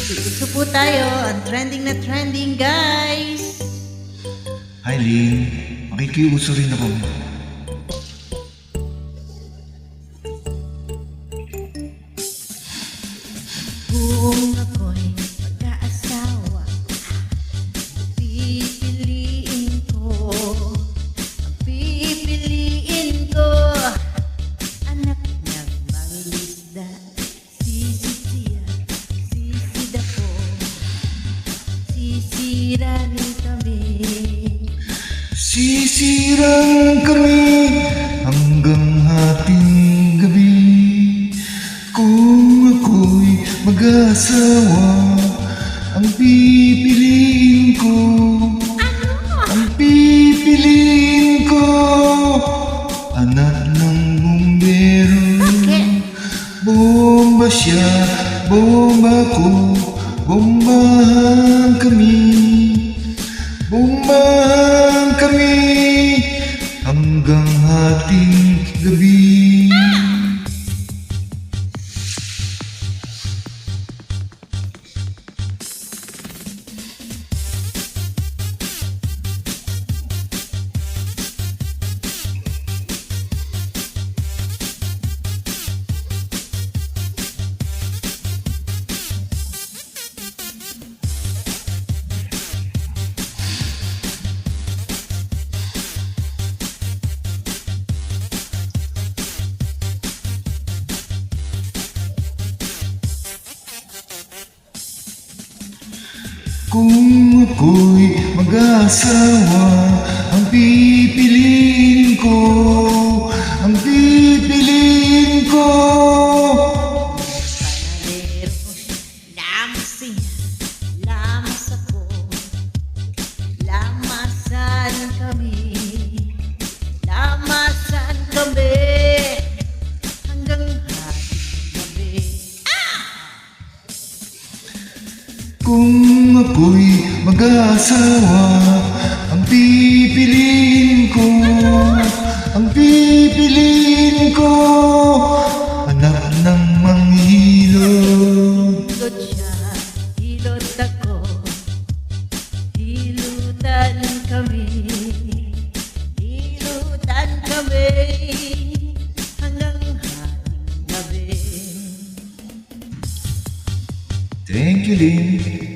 Ito po tayo, ang trending na trending, guys. Hi, Lynn. Makikiuso rin ako. Kung ako'y mag-aasawa, pipiliin ko, ang pipiliin ko, anak ng mangisda, sisisiya, sisid ako, sisiranin kami. Sisirang kami hanggang hating gabi. Kung ako'y mag-asawa, ang pipiliin ko, ang pipiliin ko, anak ng bumbero. Bomba siya, bomba ko, bombahan kami, bombahan kami hanggang hating gabi. Kung ako'y mag-asawa, ang pipiliin ko, ang pipiliin ko. Panalero, lamasing, lamas ako, lamasan kami, lamasan kami, hanggang hating gabi. Kung ako'y mag-asawa, ang pipiliin ko, ang pipiliin ko, anak ng manghilot. Hilot siya, hilot ako, hilutan kami, hilutan kami, hanggang hating gabi. Thank you, Lynn.